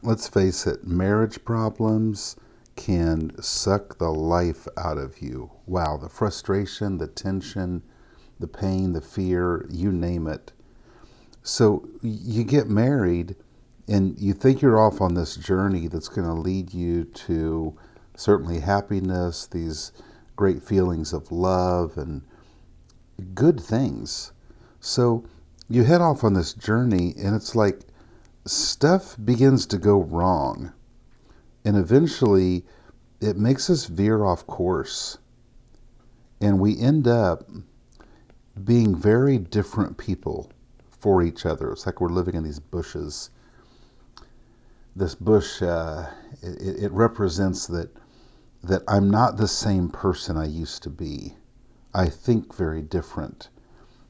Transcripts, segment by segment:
let's face it, marriage problems can suck the life out of you. Wow, the frustration, the tension, the pain, the fear, you name it. So you get married and you think you're off on this journey that's going to lead you to certainly happiness, these great feelings of love and good things. So you head off on this journey and it's like stuff begins to go wrong. And eventually it makes us veer off course. And we end up being very different people for each other. It's like we're living in these bushes. This bush, it represents that I'm not the same person I used to be. I think very different.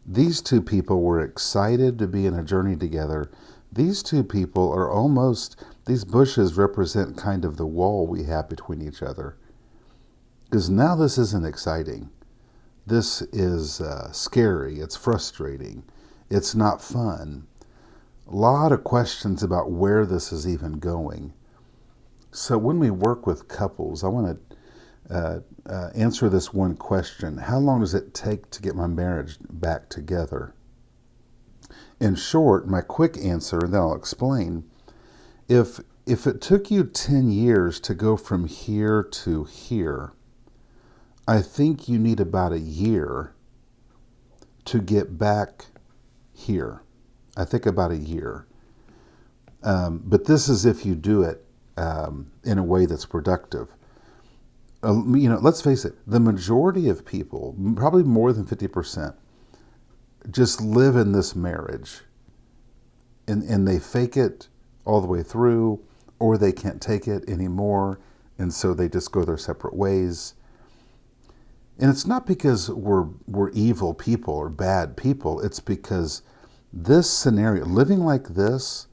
These two people were excited to be in a journey together. These two people are almost, these bushes represent kind of the wall we have between each other. Because now this isn't exciting. This is scary. It's frustrating. It's not fun. A lot of questions about where this is even going. So when we work with couples, I want to answer this one question. How long does it take to get my marriage back together? In short, my quick answer, and then I'll explain. If it took you 10 years to go from here to here, I think you need about a year to get back here. I think about a year. But this is if you do it in a way that's productive. Let's face it, the majority of people, probably more than 50%, just live in this marriage. And they fake it all the way through, or they can't take it anymore, and so they just go their separate ways. And it's not because we're evil people or bad people. It's because this scenario, living like this,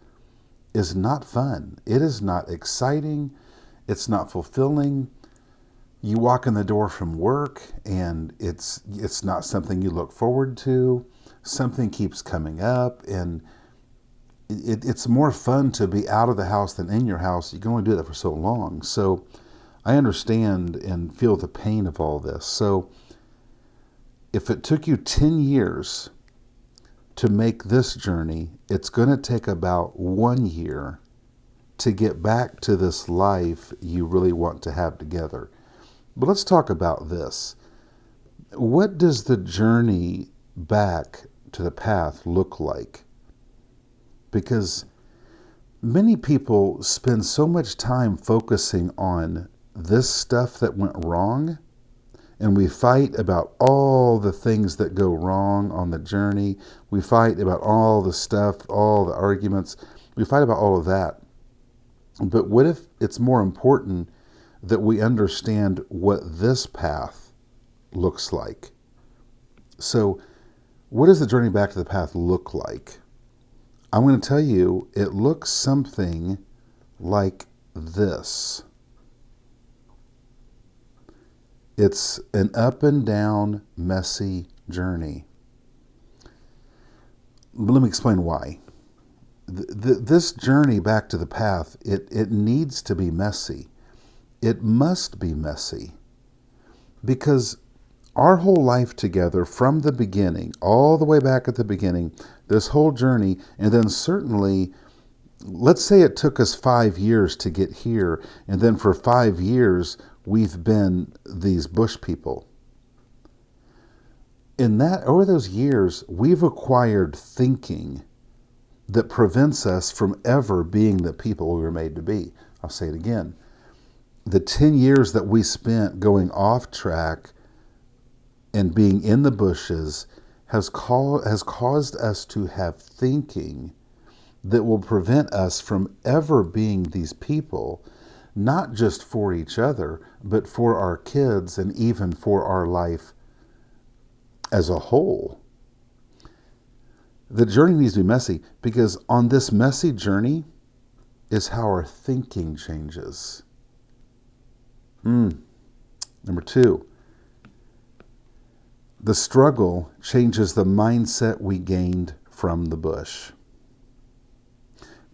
is not fun. It is not exciting. It's not fulfilling. You walk in the door from work and it's not something you look forward to. Something keeps coming up, and it's more fun to be out of the house than in your house. You can only do that for so long. So I understand and feel the pain of all this. So if it took you 10 years to make this journey, it's going to take about 1 year to get back to this life you really want to have together. But let's talk about this. What does the journey back to the path look like? Because many people spend so much time focusing on this stuff that went wrong, and we fight about all the things that go wrong on the journey. We fight about all the stuff, all the arguments. We fight about all of that. But what if it's more important that we understand what this path looks like? So what does the journey back to the path look like? I'm going to tell you, it looks something like this. It's an up and down, messy journey. But let me explain why. This journey back to the path, it needs to be messy. It must be messy. Because our whole life together, from the beginning, all the way back at the beginning, this whole journey, and then certainly, let's say it took us 5 years to get here, and then for 5 years, we've been these bush people. In that, over those years, we've acquired thinking that prevents us from ever being the people we were made to be. I'll say it again. The 10 years that we spent going off track and being in the bushes has caused us to have thinking that will prevent us from ever being these people, not just for each other, but for our kids and even for our life as a whole. The journey needs to be messy, because on this messy journey is how our thinking changes. Number 2, the struggle changes the mindset we gained from the bush.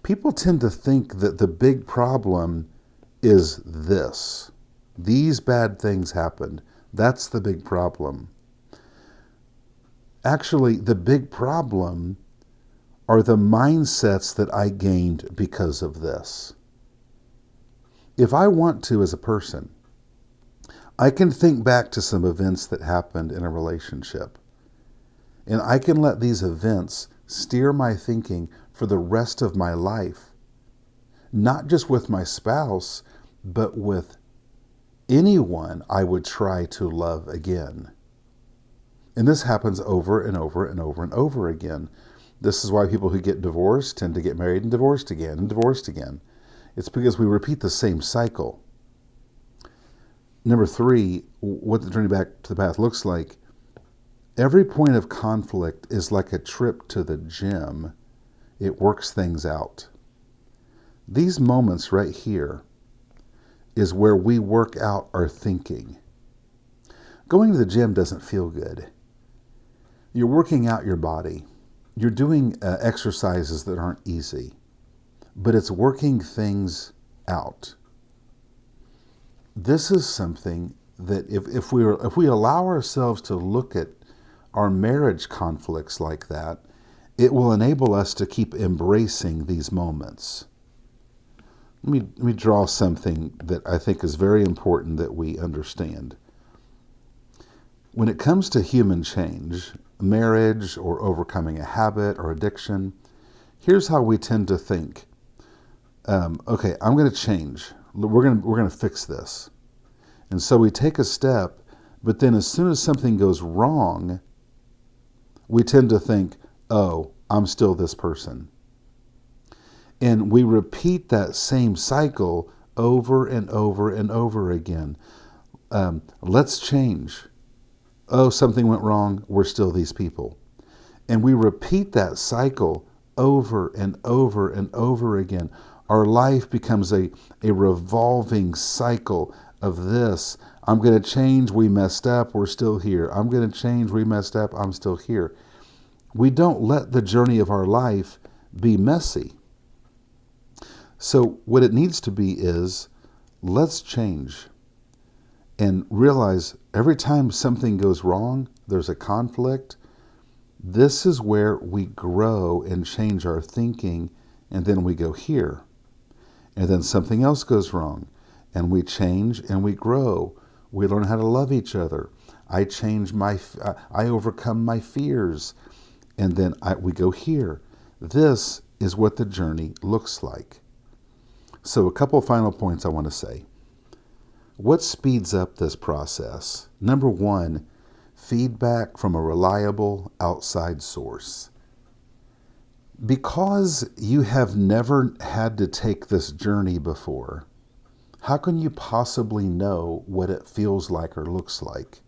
People tend to think that the big problem is this. These bad things happened. That's the big problem. Actually, the big problem are the mindsets that I gained because of this. If I want to, as a person, I can think back to some events that happened in a relationship, and I can let these events steer my thinking for the rest of my life, not just with my spouse, but with anyone I would try to love again. And this happens over and over and over and over again. This is why people who get divorced tend to get married and divorced again and divorced again. It's because we repeat the same cycle. Number 3, what the journey back to the path looks like. Every point of conflict is like a trip to the gym. It works things out. These moments right here is where we work out our thinking. Going to the gym doesn't feel good. You're working out your body. You're doing exercises that aren't easy, but it's working things out. This is something that if we allow ourselves to look at our marriage conflicts like that, it will enable us to keep embracing these moments. Let me draw something that I think is very important that we understand. When it comes to human change, marriage or overcoming a habit or addiction, here's how we tend to think. Okay, I'm going to change. We're going to fix this. And so we take a step, but then as soon as something goes wrong, we tend to think, oh, I'm still this person. And we repeat that same cycle over and over and over again. Let's change. Oh, something went wrong. We're still these people. And we repeat that cycle over and over and over again. Our life becomes a revolving cycle of this. I'm going to change. We messed up. We're still here. I'm going to change. We messed up. I'm still here. We don't let the journey of our life be messy. So what it needs to be is, let's change and realize every time something goes wrong, there's a conflict. This is where we grow and change our thinking, and then we go here. And then something else goes wrong, and we change and we grow. We learn how to love each other. I overcome my fears, and then we go here. This is what the journey looks like. So a couple of final points I want to say. What speeds up this process? Number 1, feedback from a reliable outside source. Because you have never had to take this journey before, how can you possibly know what it feels like or looks like?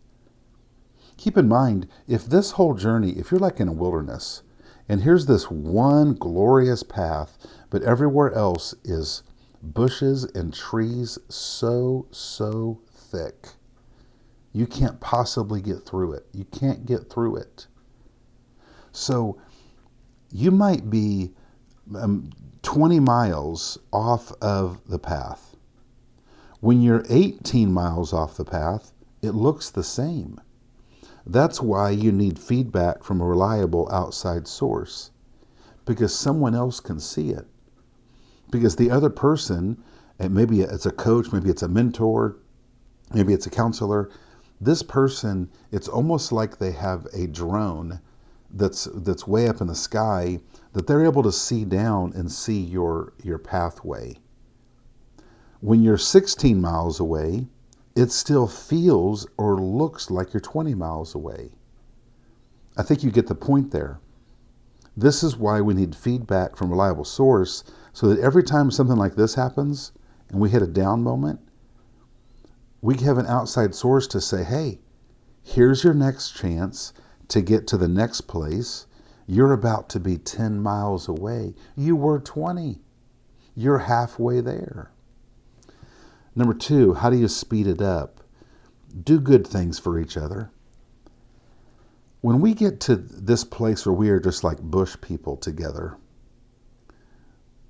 Keep in mind, if this whole journey, if you're like in a wilderness, and here's this one glorious path, but everywhere else is bushes and trees so thick, you can't possibly get through it. You can't get through it. So you might be 20 miles off of the path. When you're 18 miles off the path, it looks the same. That's why you need feedback from a reliable outside source, because someone else can see it. Because the other person, and maybe it's a coach, maybe it's a mentor, maybe it's a counselor, this person, it's almost like they have a drone that's way up in the sky that they're able to see down and see your pathway. When you're 16 miles away, it still feels or looks like you're 20 miles away. I think you get the point there. This is why we need feedback from a reliable source, so that every time something like this happens and we hit a down moment, we have an outside source to say, hey, here's your next chance to get to the next place. You're about to be 10 miles away. You were 20. You're halfway there. Number 2, how do you speed it up? Do good things for each other. When we get to this place where we are just like bush people together,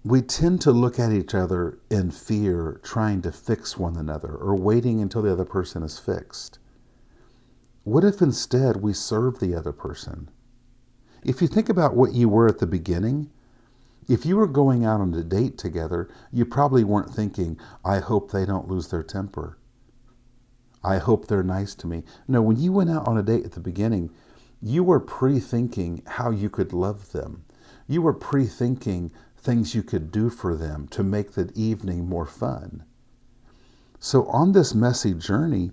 We tend to look at each other in fear, trying to fix one another or waiting until the other person is fixed. What if instead we serve the other person? If you think about what you were at the beginning, if you were going out on a date together, you probably weren't thinking, I hope they don't lose their temper. I hope they're nice to me. No, when you went out on a date at the beginning, you were pre-thinking how you could love them. You were pre-thinking things you could do for them to make the evening more fun. So on this messy journey,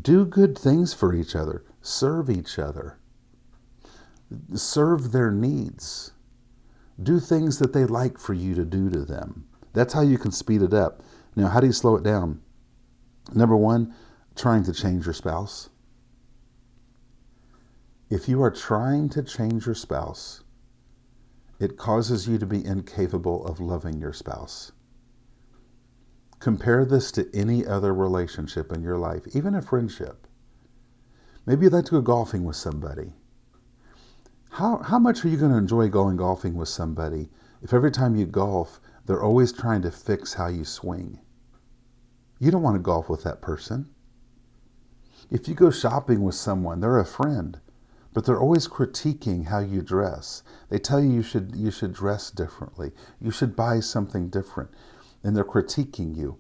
do good things for each other. Serve each other. Serve their needs. Do things that they like for you to do to them. That's how you can speed it up. Now, how do you slow it down? Number one, trying to change your spouse. If you are trying to change your spouse, it causes you to be incapable of loving your spouse. Compare this to any other relationship in your life, even a friendship. Maybe you'd like to go golfing with somebody. How much are you going to enjoy going golfing with somebody if every time you golf, they're always trying to fix how you swing? You don't want to golf with that person. If you go shopping with someone, they're a friend, but they're always critiquing how you dress. They tell you you should dress differently. You should buy something different. And they're critiquing you.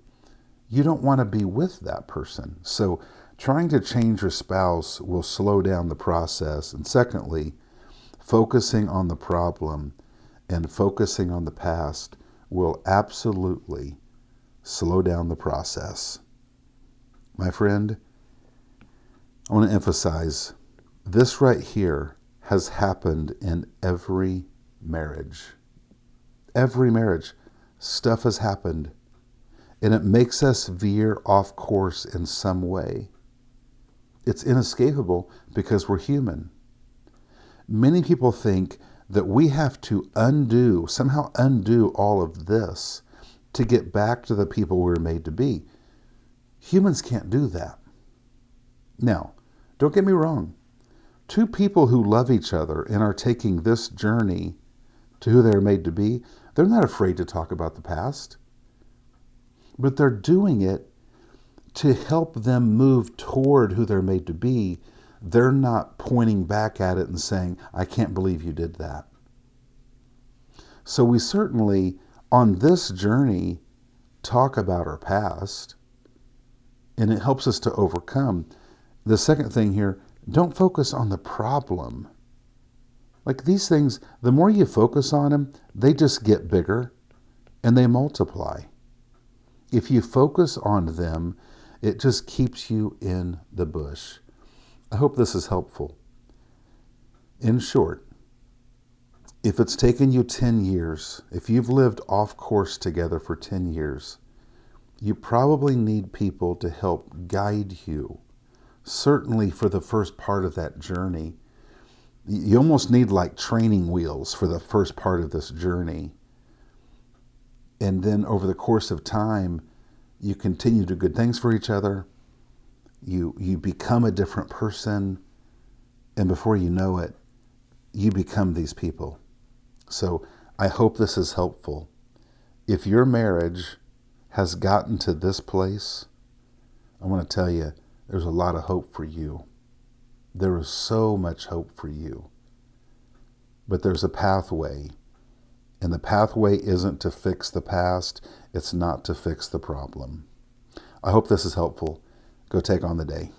You don't want to be with that person. So trying to change your spouse will slow down the process. And secondly, focusing on the problem and focusing on the past will absolutely slow down the process. My friend, I want to emphasize this right here has happened in every marriage. Every marriage. Stuff has happened. And it makes us veer off course in some way. It's inescapable because we're human. Many people think that we have to somehow undo all of this to get back to the people we were made to be. Humans can't do that. Now, don't get me wrong. Two people who love each other and are taking this journey to who they're made to be, they're not afraid to talk about the past. But they're doing it to help them move toward who they're made to be. They're not pointing back at it and saying, I can't believe you did that. So we certainly, on this journey, talk about our past, and it helps us to overcome. The second thing here, don't focus on the problem. Like these things, the more you focus on them, they just get bigger and they multiply. If you focus on them, it just keeps you in the bush. I hope this is helpful. In short, if it's taken you 10 years, if you've lived off course together for 10 years, you probably need people to help guide you. Certainly for the first part of that journey. You almost need like training wheels for the first part of this journey. And then over the course of time, you continue to do good things for each other. You become a different person. And before you know it, you become these people. So I hope this is helpful. If your marriage has gotten to this place, I want to tell you, there's a lot of hope for you. There is so much hope for you. But there's a pathway. And the pathway isn't to fix the past. It's not to fix the problem. I hope this is helpful. Go take on the day.